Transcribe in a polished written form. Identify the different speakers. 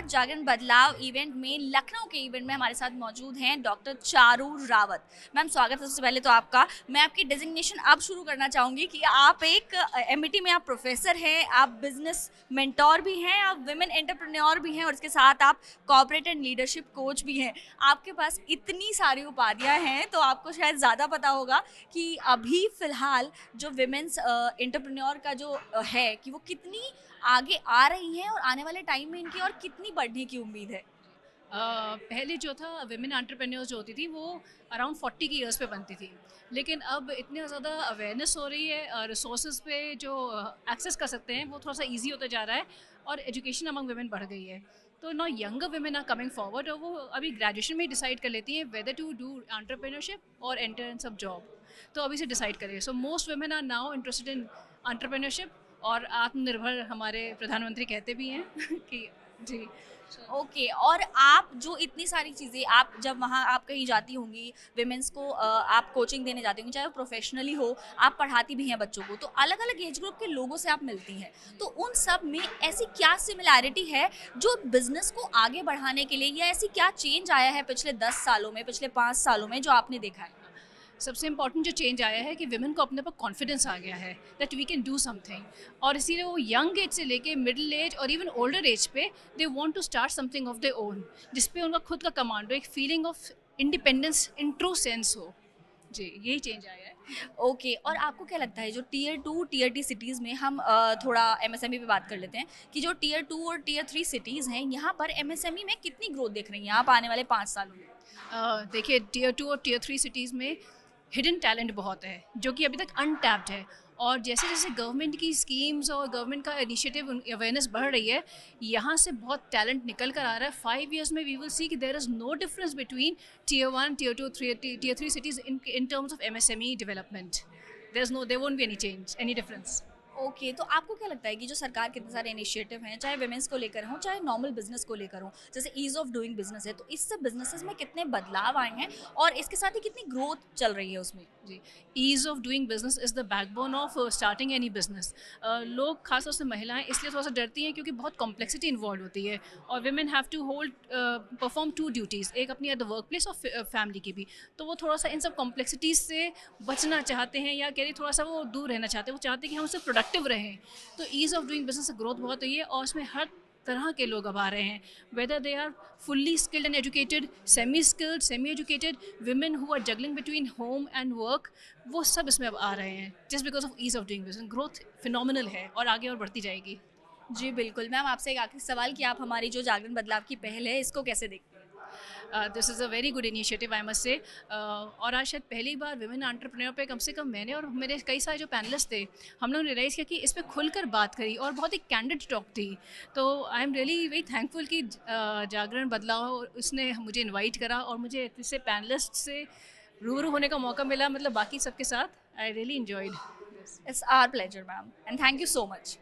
Speaker 1: जागरण बदलाव इवेंट में, लखनऊ के इवेंट में हमारे साथ मौजूद हैं डॉक्टर चारू रावत। मैम स्वागत है सबसे पहले तो आपका। मैं आपकी डेजिग्नेशन अब शुरू करना चाहूँगी कि आप एक एमईटी में आप प्रोफेसर हैं, आप बिजनेस मेंटोर भी हैं, आप विमेन एंटरप्रेन्योर भी हैं और इसके साथ आप कॉर्पोरेट एंड लीडरशिप कोच भी हैं। आपके पास इतनी सारी उपाधियाँ हैं तो आपको शायद ज़्यादा पता होगा कि अभी फ़िलहाल जो विमेंस एंटरप्रेन्योर का जो है कि वो कितनी आगे आ रही हैं और आने वाले टाइम में इनकी और कितनी बढ़ने की उम्मीद है।
Speaker 2: पहले जो था विमेन एंटरप्रेन्योर्स जो होती थी वो अराउंड 40 की ईयर्स पे बनती थी, लेकिन अब इतनी ज़्यादा अवेयरनेस हो रही है, रिसोर्सेज पे जो एक्सेस कर सकते हैं वो थोड़ा सा इजी होता जा रहा है और एजुकेशन अमंग विमेन बढ़ गई है। तो now younger women are coming forward और वो अभी ग्रेजुएशन में डिसाइड कर लेती हैं वेदर टू डू एंटरप्रेन्योरशिप और एंटर इन सब जॉब। तो अभी से डिसाइड करें। So most women are now interested in entrepreneurship और आत्मनिर्भर हमारे प्रधानमंत्री कहते भी हैं कि जी।
Speaker 1: ओके, और आप जो इतनी सारी चीज़ें, आप जब वहाँ आप कहीं जाती होंगी विमेंस को, आप कोचिंग देने जाती होंगी, चाहे वो प्रोफेशनली हो, आप पढ़ाती भी हैं बच्चों को, तो अलग अलग एज ग्रुप के लोगों से आप मिलती हैं, तो उन सब में ऐसी क्या सिमिलैरिटी है जो बिजनेस को आगे बढ़ाने के लिए, या ऐसी क्या चेंज आया है पिछले 10 सालों में, पिछले 5 सालों में जो आपने देखा है?
Speaker 2: सबसे इम्पॉर्टेंट जो चेंज आया है कि विमेन को अपने पर कॉन्फिडेंस आ गया है that we can do something, और इसीलिए वो यंग एज से लेके मिडिल एज और इवन ओल्डर एज पे they want to start something of their own, जिसपे उनका खुद का कमांड हो, एक feeling of independence in true sense हो। जी, यही चेंज आया है।
Speaker 1: ओके, और आपको क्या लगता है जो टीयर 2 टीयर टी सिटीज़ में, हम थोड़ा एमएसएमई पे बात कर लेते हैं कि जो टीयर 2 और टीयर 3 सिटीज़ हैं, यहाँ पर एमएसएमई में कितनी ग्रोथ देख रही हैं आप आने वाले 5 सालों में?
Speaker 2: देखिए, टीयर 2 और टीयर 3 सिटीज़ में हिडन टैलेंट बहुत है जो कि अभी तक अनटैप्ड है, और जैसे जैसे गवर्नमेंट की स्कीम्स और गवर्नमेंट का इनिशिएटिव अवेयरनेस बढ़ रही है, यहाँ से बहुत टैलेंट निकल कर आ रहा है। 5 years में वी विल सी कि there is no difference between tier 1, tier 2, tier 3 cities in terms of MSME development. There won't be any change, any difference.
Speaker 1: Okay, तो आपको क्या लगता है कि जो सरकार के इतने सारे इनिशिएटिव हैं, चाहे वुमेन्स को लेकर हों, चाहे नॉर्मल बिजनेस को लेकर हों, जैसे ईज़ ऑफ डूइंग बिजनेस है, तो इससे बिजनेसेस में कितने बदलाव आए हैं और इसके साथ ही कितनी ग्रोथ चल रही है उसमें?
Speaker 2: जी, ease of doing business is the backbone of starting any business. लोग खासतौर से महिलाएं इसलिए थोड़ा सा डरती हैं क्योंकि बहुत कॉम्प्लेक्सिटी इन्वॉल्व होती है, और women have to hold perform 2 duties, एक अपनी एट द वर्क प्लेस और फैमिली की भी। तो वो थोड़ा सा इन सब कॉम्प्लेक्सिटीज़ से बचना चाहते हैं, या कह रही थोड़ा सा वो दूर रहना चाहते हैं, वो चाहते हैं कि हम उससे प्रोडक्टिव रहें। तो ईज़ ऑफ डूइंग बिजनेस से ग्रोथ बहुत हुई है और उसमें हर तरह के लोग अब आ रहे हैं, whether they are fully skilled and educated, semi skilled, semi educated, women who are juggling between home and work, वो सब इसमें अब आ रहे हैं just because of ease of doing business. Growth phenomenal है और आगे और बढ़ती जाएगी।
Speaker 1: जी बिल्कुल। मैम आपसे एक आखिरी सवाल कि आप हमारी जो जागरण बदलाव की पहल है इसको कैसे देखते हैं?
Speaker 2: This is a very good initiative I must say, और आज शायद पहली बार विमेन एंटरप्रेन्योर पे कम से कम मैंने और मेरे कई सारे जो पैनलिस्ट थे, हम लोग ने रियलाइज़ किया कि इस पे खुलकर बात करी और बहुत ही कैंडिड टॉक थी। तो I am really very thankful कि जागरण बदलाव उसने मुझे इनवाइट करा और मुझे इससे पैनलिस्ट से रूबरू होने का मौका मिला, मतलब बाकी सबके साथ। I really enjoyed this.
Speaker 1: It's our pleasure ma'am, and thank you so much.